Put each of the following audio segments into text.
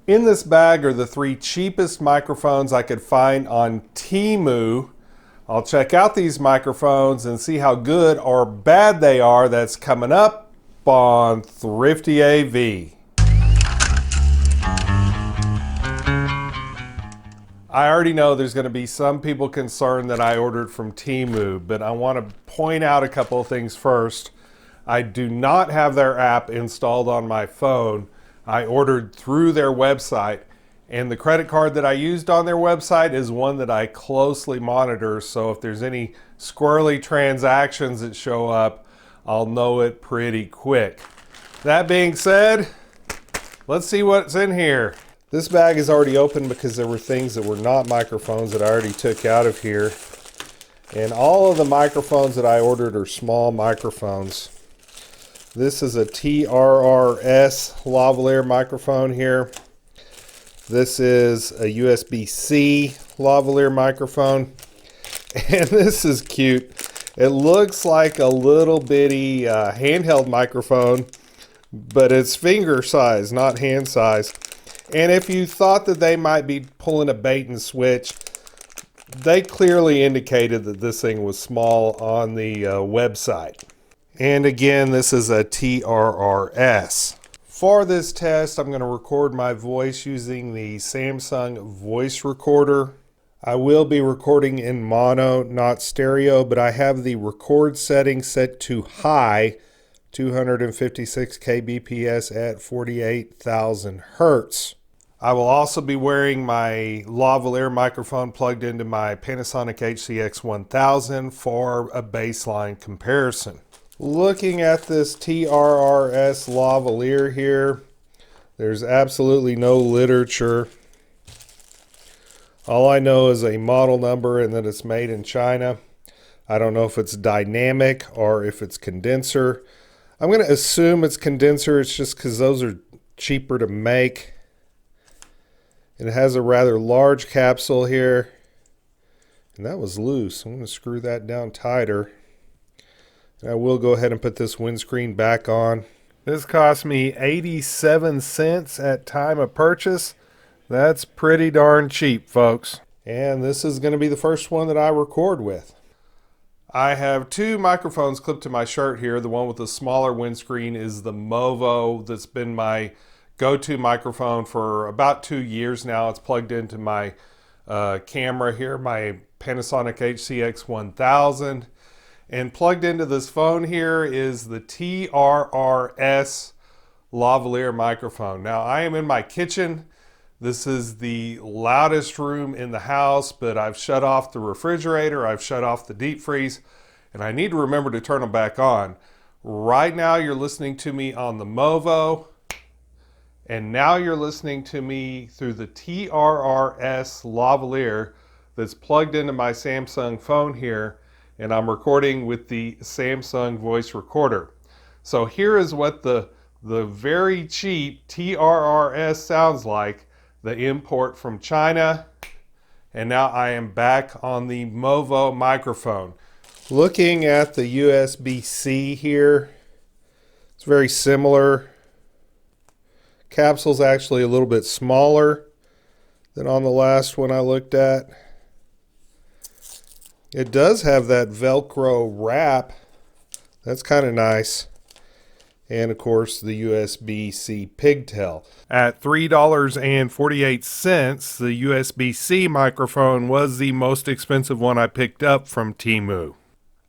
In this bag are the 3 cheapest microphones I could find on Temu. I'll check out these microphones and see how good or bad they are. That's coming up on ThriftyAV. I already know there's going to be some people concerned that I ordered from Temu, but I want to point out a couple of things first. I do not have their app installed on my phone. I ordered through their website, and the credit card that I used on their website is one that I closely monitor, so if there's any squirrely transactions that show up, I'll know it pretty quick. That being said, let's see what's in here. This bag is already open because there were things that were not microphones that I already took out of here. And all of the microphones that I ordered are small microphones. This is a TRRS Lavalier microphone here. This is a USB-C lavalier microphone. And this is cute. It looks like a little bitty handheld microphone, but it's finger size, not hand size. And if you thought that they might be pulling a bait and switch, they clearly indicated that this thing was small on the website. And again, this is a TRRS. For this test, I'm going to record my voice using the Samsung voice recorder. I will be recording in mono, not stereo, but I have the record setting set to high, 256 kbps at 48,000 hertz. I will also be wearing my lavalier microphone plugged into my Panasonic HC-X1000 for a baseline comparison. Looking at this TRRS Lavalier here, there's absolutely no literature. All I know is a model number and that it's made in China. I don't know if it's dynamic or if it's condenser. I'm going to assume it's condenser. It's just because those are cheaper to make. And it has a rather large capsule here. And that was loose. I'm going to screw that down tighter. And I will go ahead and put this windscreen back on. This cost me 87 cents at time of purchase. That's pretty darn cheap, folks. And this is going to be the first one that I record with. I have 2 microphones clipped to my shirt here. The one with the smaller windscreen is the Movo. That's been my go-to microphone for about 2 years now. It's plugged into my camera here, my Panasonic HC-X1000. And plugged into this phone here is the TRRS Lavalier microphone. Now I am in my kitchen. This is the loudest room in the house, but I've shut off the refrigerator, I've shut off the deep freeze, and I need to remember to turn them back on. Right now you're listening to me on the Movo, and now you're listening to me through the TRRS Lavalier that's plugged into my Samsung phone here, and I'm recording with the Samsung voice recorder. So here is what the very cheap TRRS sounds like, the import from China. And now I am back on the Movo microphone. Looking at the USB-C here, it's very similar. Capsule's actually a little bit smaller than on the last one I looked at. It does have that Velcro wrap. That's kind of nice. And of course the USB-C pigtail. At $3.48, the USB-C microphone was the most expensive one I picked up from Temu.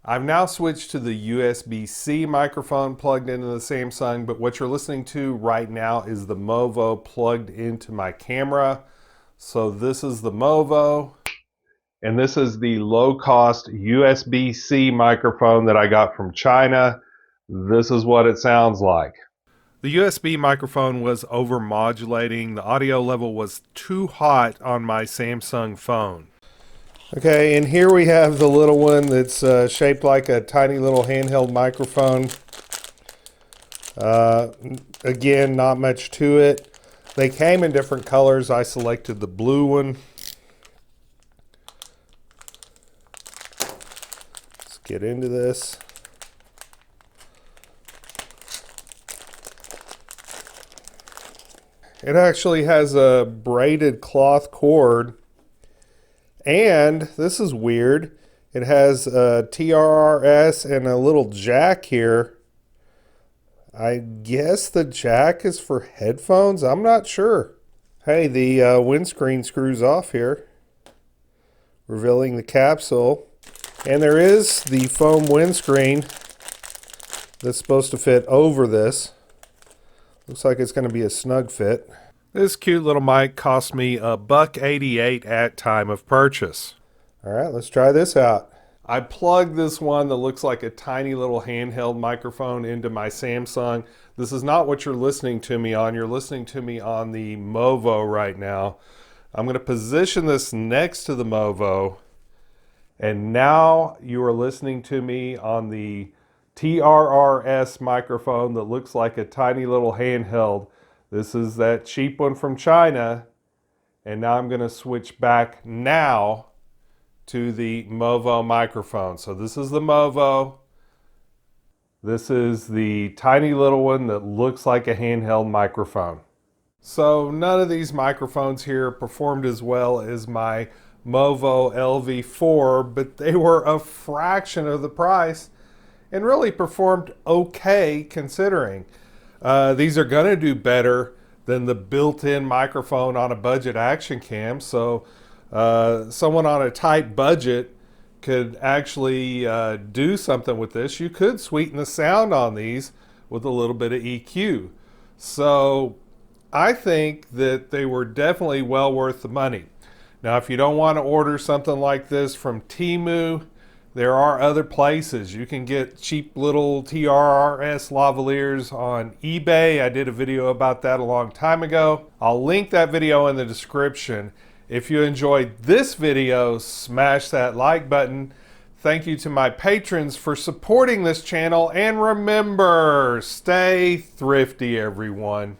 I've now switched to the USB-C microphone plugged into the Samsung, but what you're listening to right now is the Movo plugged into my camera. So this is the Movo, and this is the low-cost USB-C microphone that I got from China. This is what it sounds like. The USB microphone was overmodulating. The audio level was too hot on my Samsung phone. Okay, and here we have the little one that's shaped like a tiny little handheld microphone. Again, not much to it. They came in different colors. I selected the blue one. Let's get into this. It actually has a braided cloth cord, and this is weird. It has a TRRS and a little jack here. I guess the jack is for headphones. I'm not sure. Hey, the windscreen screws off here, revealing the capsule. And there is the foam windscreen that's supposed to fit over this. Looks like it's going to be a snug fit. This cute little mic cost me $1.88 at time of purchase. All right, let's try this out. I plugged this one that looks like a tiny little handheld microphone into my Samsung. This is not what you're listening to me on. You're listening to me on the Movo right now. I'm going to position this next to the Movo. And now you are listening to me on the TRRS microphone that looks like a tiny little handheld. This is that cheap one from China. And now I'm going to switch back now to the Movo microphone. So this is the Movo. This is the tiny little one that looks like a handheld microphone. So none of these microphones here performed as well as my Movo LV4, but they were a fraction of the price and really performed okay considering. These are going to do better than the built-in microphone on a budget action cam. So someone on a tight budget could actually do something with this. You could sweeten the sound on these with a little bit of EQ. So I think that they were definitely well worth the money. Now, if you don't want to order something like this from Temu, there are other places. You can get cheap little TRRS Lavaliers on eBay. I did a video about that a long time ago. I'll link that video in the description. If you enjoyed this video, smash that like button. Thank you to my patrons for supporting this channel. And remember, stay thrifty, everyone.